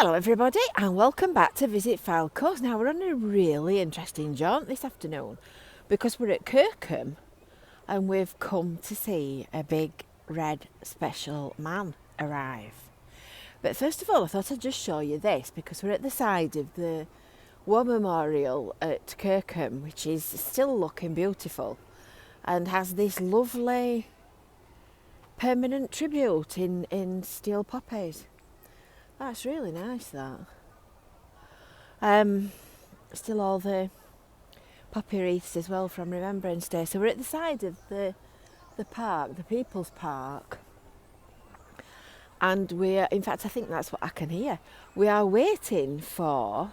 Hello everybody and welcome back to Visit FYLDE COAST. Now we're on a really interesting jaunt this afternoon because we're at Kirkham and we've come to see a big red special man arrive. But first of all I thought I'd just show you this because we're at the side of the War Memorial at Kirkham, which is still looking beautiful and has this lovely permanent tribute in steel poppies. That's really nice, that. Still all the poppy wreaths as well from Remembrance Day. So we're at the side of the park, the People's Park. And we're, in fact, I think that's what I can hear. We are waiting for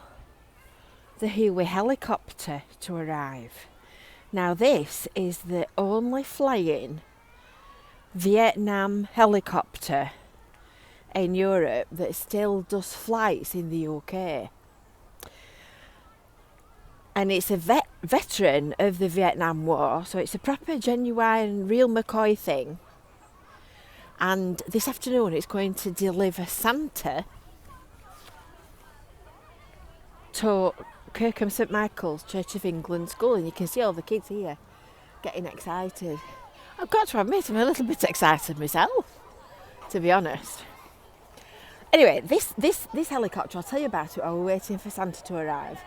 the Huey Helicopter to arrive. Now this is the only flying Vietnam helicopter in Europe that still does flights in the UK, and it's a veteran of the Vietnam War, so it's a proper genuine real McCoy thing. And this afternoon it's going to deliver Santa to Kirkham St Michael's Church of England School, and you can see all the kids here getting excited. I've got to admit I'm a little bit excited myself, to be honest. Anyway, this helicopter, I'll tell you about it while we're waiting for Santa to arrive.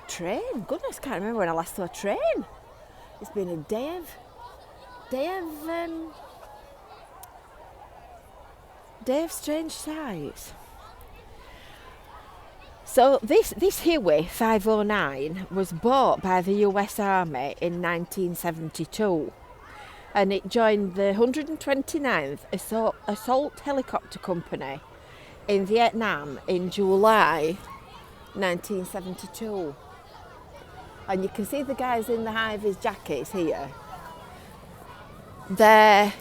Train, goodness, can't remember when I last saw a train. It's been a day of strange sights. So this Huey 509 was bought by the US Army in 1972. And it joined the 129th Assault Helicopter Company in Vietnam in July 1972. And you can see the guys in the high-vis jackets here. I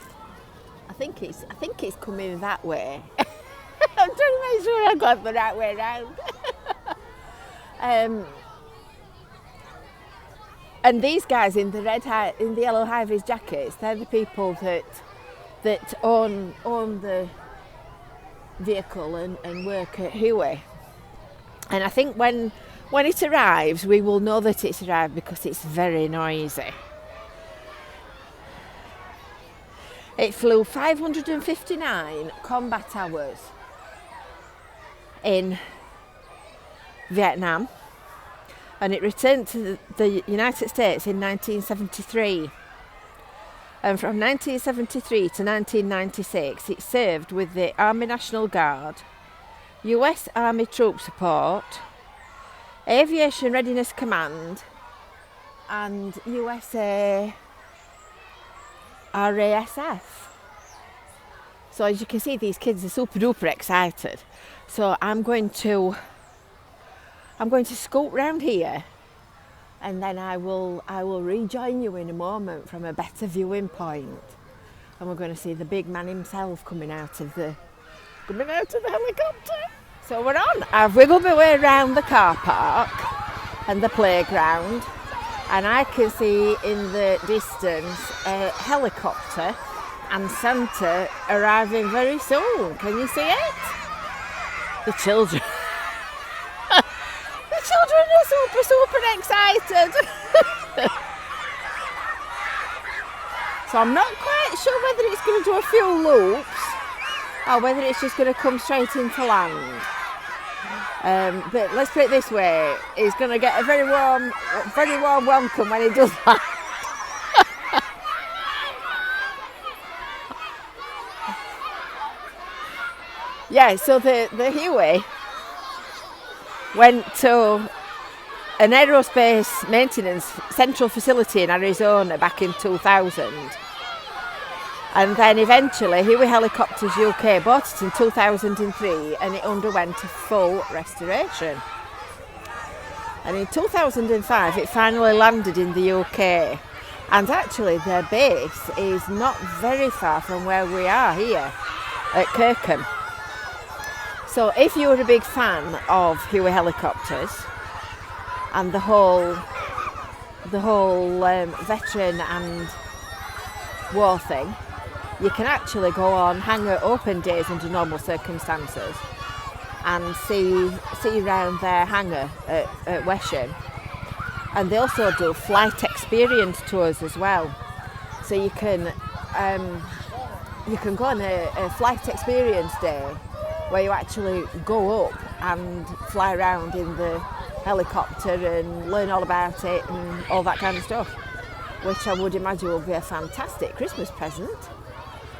think it's coming that way. I'm trying to make sure I got the right way around. And these guys in the yellow high-vis jackets, they're the people that own the vehicle and work at Huey. And I think when it arrives, we will know that it's arrived because it's very noisy. It flew 559 combat hours in Vietnam, and it returned to the United States in 1973. And from 1973 to 1996, it served with the Army National Guard, US Army Troop Support, Aviation Readiness Command, and USA RASF. So as you can see, these kids are super duper excited. So I'm going to scoot round here, and then I will rejoin you in a moment from a better viewing point, and we're going to see the big man himself coming out of the helicopter. So we're on. I've wiggled my way around the car park and the playground, and I can see in the distance a helicopter and Santa arriving very soon. Can you see it? The children. Children are super excited. So I'm not quite sure whether it's going to do a few loops or whether it's just going to come straight into land. But let's put it this way, it's going to get a very warm welcome when it does that. Yeah, so the Huey went to an aerospace maintenance central facility in Arizona back in 2000. And then eventually Huey Helicopters UK bought it in 2003 and it underwent a full restoration. And in 2005 it finally landed in the UK. And actually their base is not very far from where we are here at Kirkham. So if you were a big fan of Huey Helicopters and the whole veteran and war thing, you can actually go on hangar open days under normal circumstances. and see around their hangar at Wesham. And they also do flight experience tours as well. So you can go on a flight experience day where you actually go up and fly around in the helicopter and learn all about it and all that kind of stuff, which I would imagine will be a fantastic Christmas present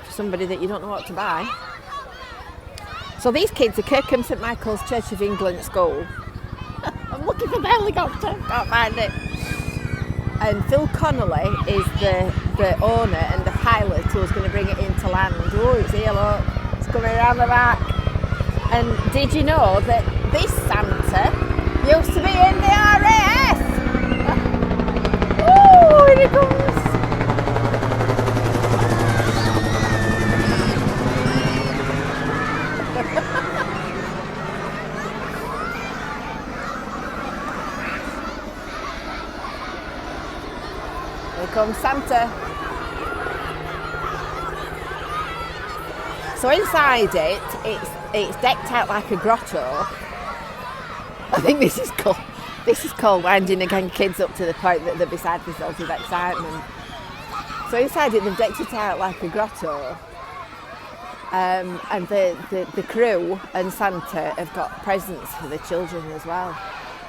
for somebody that you don't know what to buy. So these kids are Kirkham St Michael's Church of England School. I'm looking for the helicopter, can't find it. And Phil Connolly is the owner and the pilot who's going to bring it into land. Oh, it's here, look. It's coming around the back. And did you know that this Santa used to be in the RAF? Oh, here he comes. Here comes Santa. So inside it's decked out like a grotto. I think this is called winding again kids up to the point that they're beside themselves with excitement. So inside it they've decked it out like a grotto. And the crew and Santa have got presents for the children as well.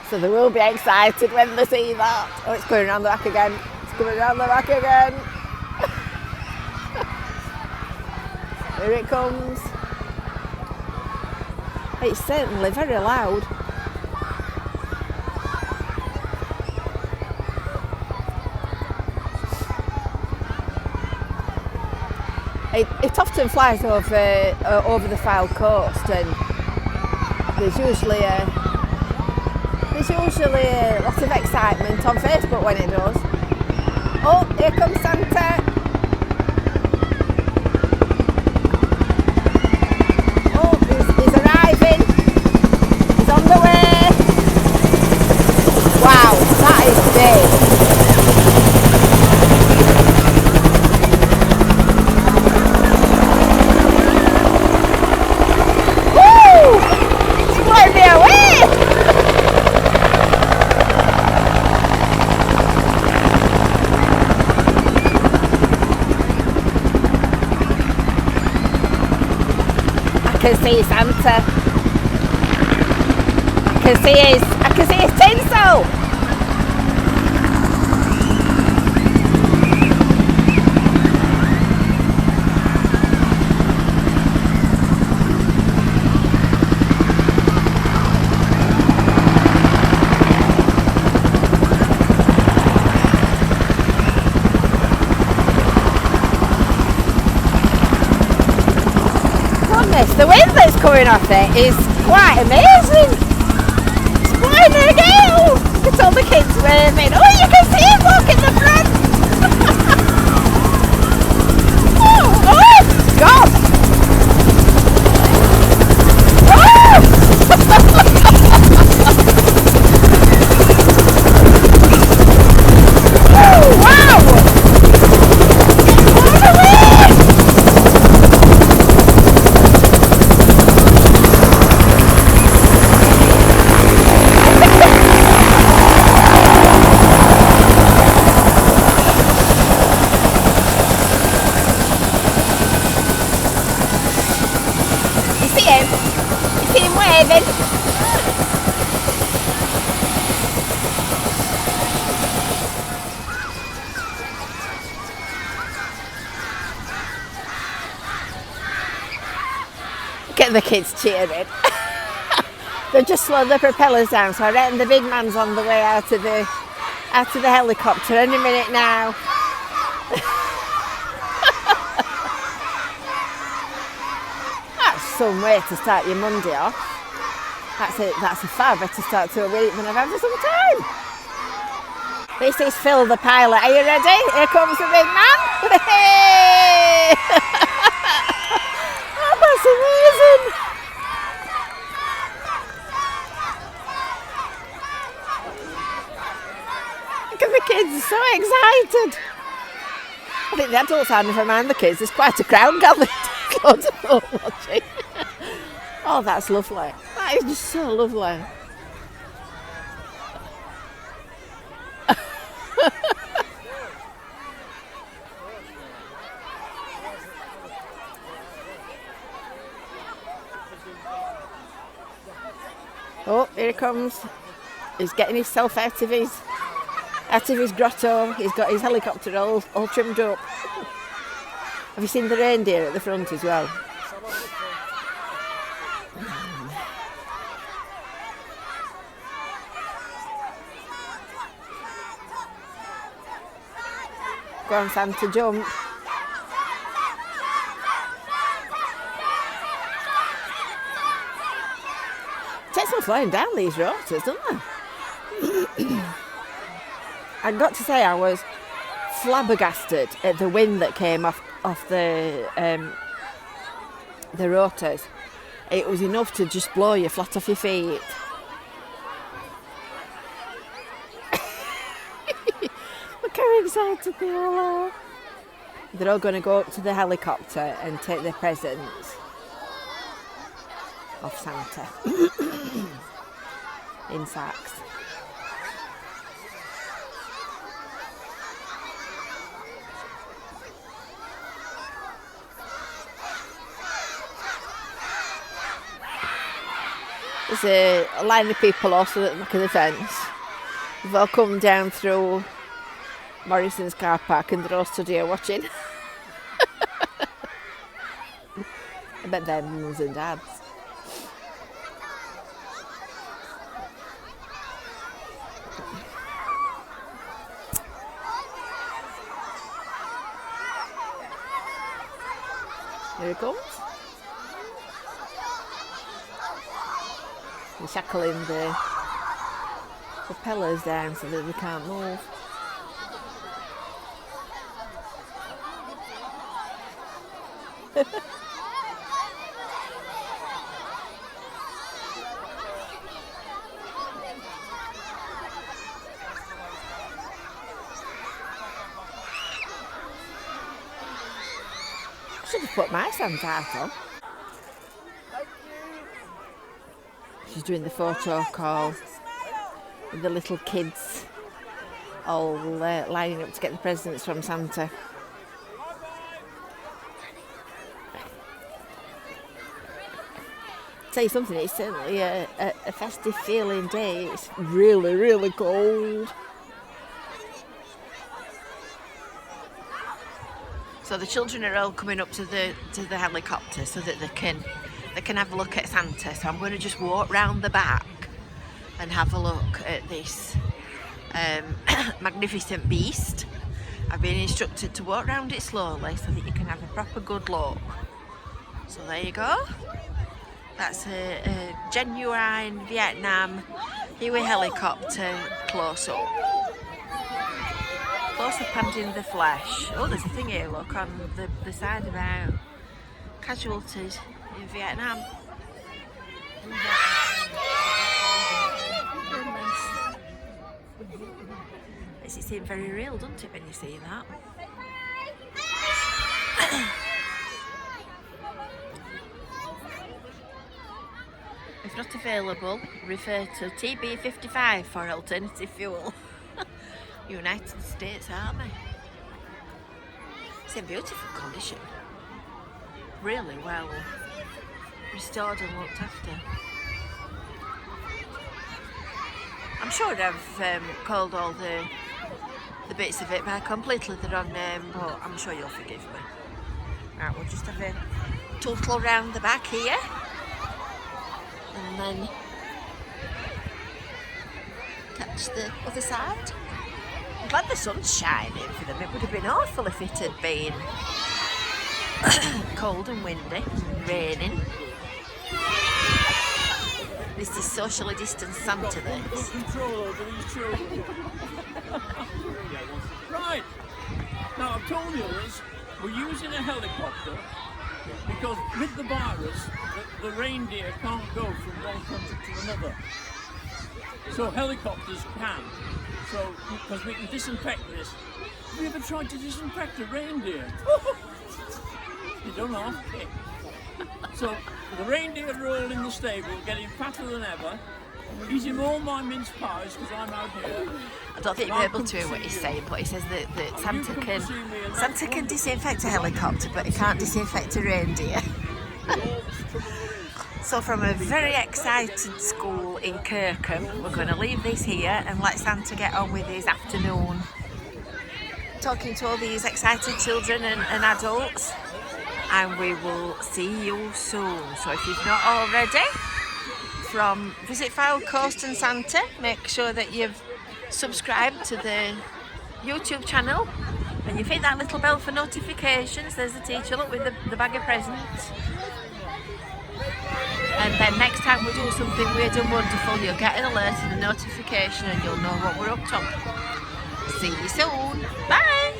So they will be excited when they see that. Oh, it's going around the back again. It's coming around the back again. Here it comes. It's certainly very loud. It often flies over the FYLDE coast, and there's usually a lot of excitement on Facebook when it does. Oh, here comes Santa. Oh, he's arriving. He's on the way. Wow, that is big. I can see Santa. I can see his tinsel. The wind that's coming off it is quite amazing. It's blowing a gale. Look at all the kids waving. Oh, you can see him walk in the front. Oh, God. Oh, wow. Get the kids cheering. They've just slowed the propellers down, so I reckon the big man's on the way out of the helicopter any minute now. That's some way to start your Monday off. That's a far better start to a week than I've had for some time. This is Phil the pilot. Are you ready? Here comes the big man. Hey! Oh, that's amazing. Look at the kids, they're so excited. I think the adults are, never mind the kids. There's quite a crowd gathered. Loads of people watching. Oh, that's lovely. That is just so lovely. Oh, here he comes. He's getting himself out of his grotto. He's got his helicopter all trimmed up. Have you seen the reindeer at the front as well? Go on, Santa, jump. Takes some flying down these rotors, doesn't it? I've got to say I was flabbergasted at the wind that came off the rotors. It was enough to just blow you flat off your feet. Look how excited they all are. They're all going to go up to the helicopter and take their presents off Santa in sacks. There's a line of people also at the back of the fence. They've all come down through Morrison's car park and they're all stood here watching. I bet they're mums and dads. Here it comes. They're shackling the propellers down so that they can't move. I should have put my Santa hat on. She's doing the photo call with the little kids all lining up to get the presents from Santa. Tell you something, it's certainly a festive feeling day. It's really, really cold. So the children are all coming up to the helicopter so that they can have a look at Santa. So I'm going to just walk round the back and have a look at this magnificent beast. I've been instructed to walk round it slowly so that you can have a proper good look. So there you go. That's a genuine Vietnam Huey Helicopter close-up. Close-up and in the flesh. Oh, there's a thing here, look, on the side about casualties in Vietnam. Makes it seem very real, doesn't it, when you see that? If not available, refer to TB55 for alternative fuel. United States Army. It's in beautiful condition. Really well restored and looked after. I'm sure I've called all the bits of it by completely the wrong name, but I'm sure you'll forgive me. Right, we'll just have a total round the back here. And then catch the other side. I'm glad the sun's shining for them. It would have been awful if it had been cold and windy and raining. This is socially distanced Santa, this. Control over these children. Right. Now I've told the others we're using a helicopter because with the virus, the reindeer can't go from one country to another. So helicopters can. So, because we can disinfect this. Have you ever tried to disinfect a reindeer? You don't have to. So the reindeer are all in the stable, getting fatter than ever, eating all my mince pies because I'm out here. I don't think you'll be able to hear what he's saying, but he says that Santa can disinfect a helicopter, but he can't disinfect a reindeer. So from a very excited school in Kirkham, we're going to leave this here and let Santa get on with his afternoon, talking to all these excited children and adults, and we will see you soon. So if you've not already, from Visit FYLDE Coast and Santa, make sure that you've subscribed to the YouTube channel and you've hit that little bell for notifications. There's the teacher, look, with the bag of presents. And then next time we do something weird and wonderful, you'll get an alert and a notification and you'll know what we're up to. See you soon. Bye!